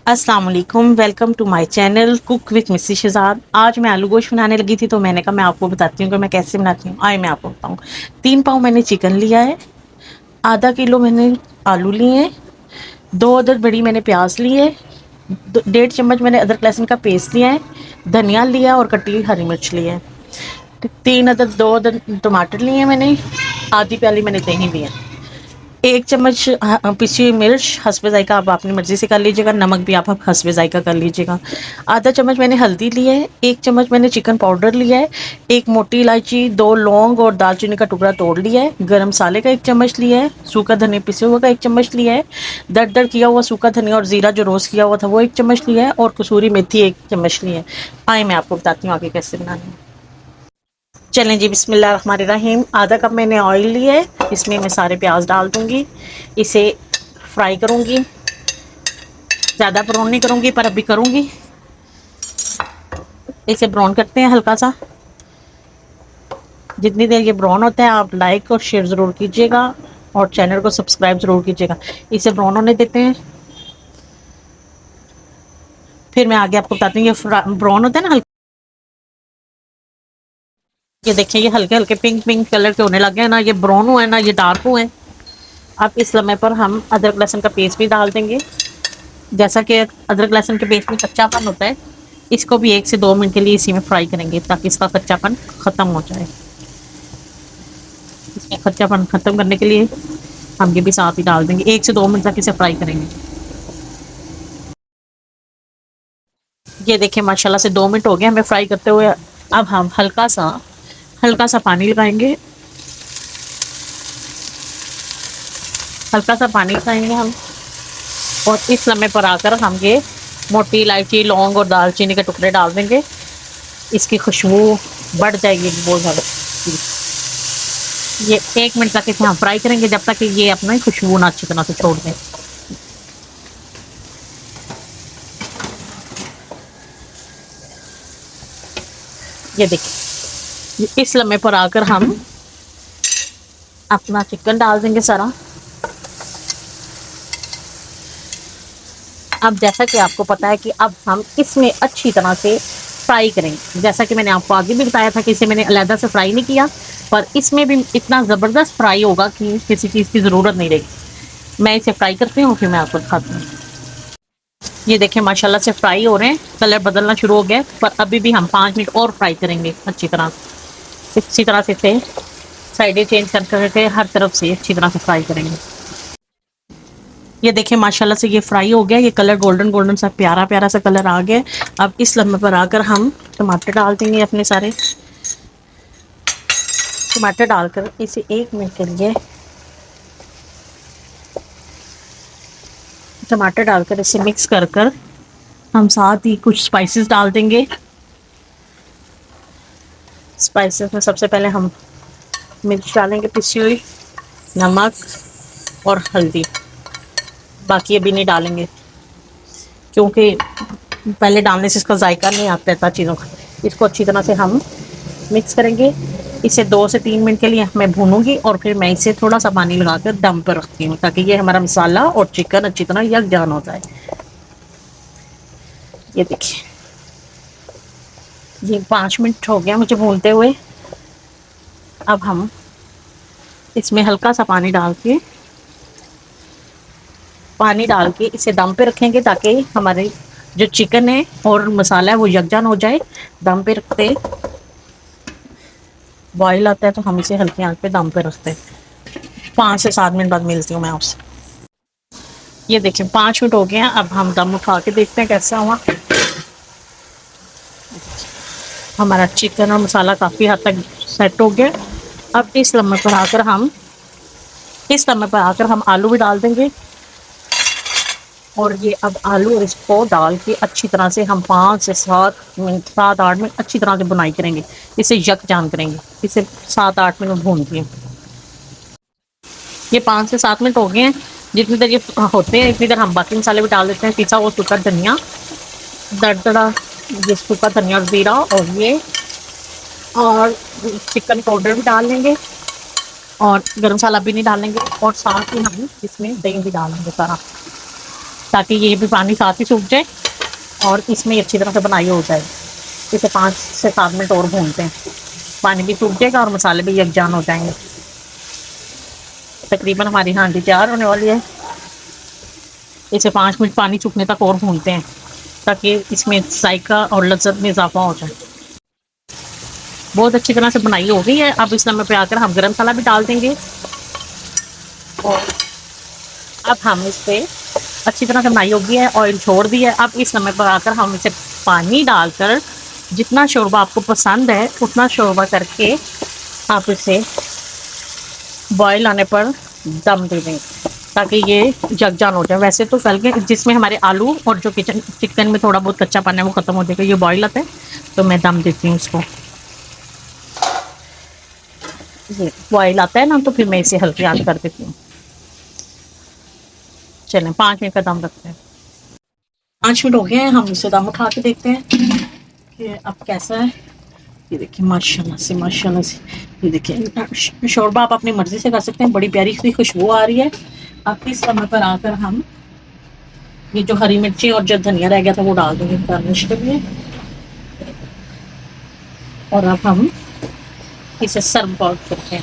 अस्सलाम वालेकुम, welcome to my channel cook with Missy Shahzad. आज मैं आलू गोश्त बनाने लगी थी तो मैंने कहा मैं आपको बताती हूँ कि मैं कैसे बनाती हूँ। आए मैं आपको बताऊँ। 3 पाव मैंने चिकन लिया है, आधा किलो मैंने आलू लिए हैं, 2 अदद बड़ी मैंने प्याज ली है, 1.5 चम्मच मैंने अदरक लहसुन का पेस्ट लिया है, धनिया लिया और कटी हुई हरी मिर्च लिया है, 2 अदद टमाटर लिए हैं मैंने, आधी प्याली मैंने दही लिया है, 1 चम्मच पिसी हुई मिर्च हस्बे जायका आप अपनी मर्जी से कर लीजिएगा, नमक भी आप हस्बे जायका कर लीजिएगा। आधा चम्मच मैंने हल्दी ली है, 1 चम्मच मैंने चिकन पाउडर लिया है, एक मोटी इलायची, 2 लौंग और दालचीनी का टुकड़ा तोड़ लिया है, गरम मसाले का 1 चम्मच लिया है, सूखा धनिया पिसे हुआ का 1 चम्मच लिया है, दरदर किया हुआ सूखा धनिया और जीरा जो रोस्ट किया हुआ था वो 1 चम्मच लिया है और कसूरी मेथी 1 चम्मच ली है। आए मैं आपको बताती हूँ आगे कैसे बनाना है। चलें जी, बिस्मिल्लाहिर्रहमानिर्रहीम। आधा कप मैंने ऑयल लिया है, इसमें मैं सारे प्याज डाल दूंगी, इसे फ्राई करूंगी, ज़्यादा ब्राउन नहीं करूंगी पर अभी करूंगी। इसे ब्राउन करते हैं हल्का सा। जितनी देर ये ब्राउन होता है आप लाइक और शेयर ज़रूर कीजिएगा और चैनल को सब्सक्राइब ज़रूर कीजिएगा। इसे ब्राउन होने देते हैं, फिर मैं आगे आपको बताती हूँ। ये ब्राउन होता है ना, ये देखिए ये हल्के हल्के पिंक पिंक कलर के होने लगे हैं ना, ये ब्राउन हुआ है ना, ये डार्क हुए हैं। अब इस समय पर हम अदरक लहसुन का पेस्ट भी डाल देंगे। जैसा कि अदरक लहसुन के पेस्ट में कच्चापन होता है, इसको भी 1 से 2 मिनट के लिए इसी में फ्राई करेंगे ताकि इसका कच्चापन ख़त्म हो जाए। इसमें कच्चापन ख़त्म करने के लिए हम ये भी साथ ही डाल देंगे, 1 से 2 मिनट तक इसे फ्राई करेंगे। ये देखिए माशाल्लाह से 2 मिनट हो गए हमें फ्राई करते हुए। अब हम हल्का सा पानी लगाएंगे, हल्का सा पानी लगाएंगे हम, और इस समय पर आकर हम ये मोटी इलायची, लौंग और दालचीनी के टुकड़े डाल देंगे। इसकी खुशबू बढ़ जाएगी बहुत ज़्यादा। ये 1 मिनट तक इसे हम फ्राई करेंगे जब तक कि ये अपना खुशबू ना अच्छी तरह से छोड़ दें। ये देखिए इस लम्हे पर आकर हम अपना चिकन डाल देंगे सारा। अब जैसा कि आपको पता है कि अब हम इसमें अच्छी तरह से फ्राई करेंगे। जैसा कि मैंने आपको आगे भी बताया था कि इसे मैंने अलहदा से फ्राई नहीं किया, पर इसमें भी इतना ज़बरदस्त फ्राई होगा कि किसी चीज़ की ज़रूरत नहीं रहेगी। मैं इसे फ्राई करती हूँ फिर मैं आपको दिखाती हूँ। ये देखिए माशाल्लाह से फ्राई हो रहे हैं, कलर बदलना शुरू हो गया, पर अभी भी हम 5 मिनट और फ्राई करेंगे अच्छी तरह। इसी तरह से इसे साइडें चेंज कर करके हर तरफ से अच्छी तरह से फ्राई करेंगे। ये देखिए माशाल्लाह से ये फ्राई हो गया, ये कलर गोल्डन गोल्डन सा प्यारा प्यारा सा कलर आ गया। अब इस लम्हे पर आकर हम टमाटर डाल देंगे अपने सारे। टमाटर डालकर इसे 1 मिनट के लिए, टमाटर डालकर इसे मिक्स कर कर हम साथ ही कुछ स्पाइसेस डाल देंगे। स्पाइसेस में सबसे पहले हम मिर्च डालेंगे पिसी हुई, नमक और हल्दी। बाकी अभी नहीं डालेंगे क्योंकि पहले डालने से इसका जायका नहीं आता था चीज़ों का। इसको अच्छी तरह से हम मिक्स करेंगे। इसे 2 से 3 मिनट के लिए मैं भूनूंगी और फिर मैं इसे थोड़ा सा पानी लगाकर दम पर रखती हूँ ताकि ये हमारा मसाला और चिकन अच्छी तरह यकजान हो जाए। ये देखिए ये 5 मिनट हो गया मुझे भूनते हुए। अब हम इसमें हल्का सा पानी डाल के इसे दम पे रखेंगे ताकि हमारे जो चिकन है और मसाला है वो यकजान हो जाए। दम पे रखते, बॉईल आता है तो हम इसे हल्की आंच पे दम पे रखते हैं। 5 से 7 मिनट बाद मिलती हूँ मैं आपसे। ये देखिए 5 मिनट हो गए हैं, अब हम दम उठा के देखते हैं कैसा हुआ। हमारा चिकन और मसाला काफ़ी हद तक सेट हो गया। अब इस लम्हे पर आकर हम आलू भी डाल देंगे, और ये अब आलू और इसको डाल के अच्छी तरह से हम 5 से 7 मिनट 7-8 मिनट अच्छी तरह से बुनाई करेंगे। इसे यकजान करेंगे, इसे 7-8 मिनट भूनती हैं। ये 5 से 7 मिनट हो गए हैं। जितनी देर ये होते हैं इतनी देर हम बाकी मसाले भी डाल देते हैं। पिसा हुआ सूखा धनिया, दरदरा ये सूखा धनिया और जीरा, और चिकन पाउडर भी डाल लेंगे, और गरम मसाला भी नहीं डालेंगे, और साथ ही हम इसमें दही भी डाल देंगे सारा। ताकि ये भी पानी साथ ही सूख जाए और इसमें अच्छी तरह से बनाई हो जाए। इसे 5 से 7 मिनट और भूनते हैं, पानी भी सूख जाएगा और मसाले भी यकजान हो जाएंगे। तकरीबन हमारी हांडी तैयार होने वाली है। इसे 5 मिनट पानी सूखने तक और भूनते हैं ताकि इसमें जायका और लज्जत में इजाफा हो जाए। बहुत अच्छी तरह से बनाई हो गई है। अब इस समय पे आकर हम गरम मसाला भी डाल देंगे और अब हम इस पे अच्छी तरह से बनाई होगी है, ऑयल छोड़ दिया है। अब इस समय पर आकर हम इसे पानी डालकर जितना शोरबा आपको पसंद है उतना शोरबा करके आप इसे बॉयल आने पर दम दे देंगे ताकि ये जगजान हो जाए। वैसे तो फैल के जिसमें हमारे आलू और जो चिकन में थोड़ा बहुत कच्चा पानी है वो ख़त्म हो जाएगा। ये बॉयल आता है तो मैं दम देती हूँ इसको। ये बॉयल आता है ना तो फिर मैं इसे हल्की आंच कर देती हूँ। चलें 5 मिनट का दम रखते हैं। 5 मिनट हो गए हैं, हम इसे दम उठा के देखते हैं कि अब कैसा है। ये देखिए माशाल्लाह से ये देखिए शोरबा आप अपनी मर्जी से कर सकते हैं। बड़ी प्यारी सी खुशबू आ रही है। अब इस समय पर आकर हम ये जो हरी मिर्ची और जो धनिया रह गया था वो डाल देंगे गार्निश के लिए। और अब हम इसे सर्व करते हैं।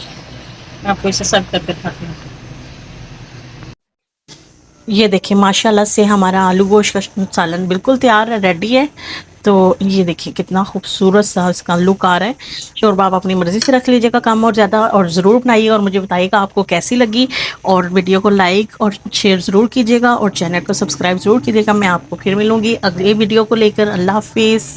मैं आपको इसे सर्व करके दिखाती हूँ। ये देखिए माशाल्लाह से हमारा आलू गोश्त का सालन बिल्कुल तैयार है, रेडी है। तो ये देखिए कितना खूबसूरत सा इसका लुक आ रहा है। शोरबा आप अपनी मर्ज़ी से रख लीजिएगा कम और ज़्यादा, और ज़रूर बनाइए और मुझे बताइएगा आपको कैसी लगी। और वीडियो को लाइक और शेयर ज़रूर कीजिएगा और चैनल को सब्सक्राइब ज़रूर कीजिएगा। मैं आपको फिर मिलूँगी अगली वीडियो को लेकर। अल्लाह हाफिज़।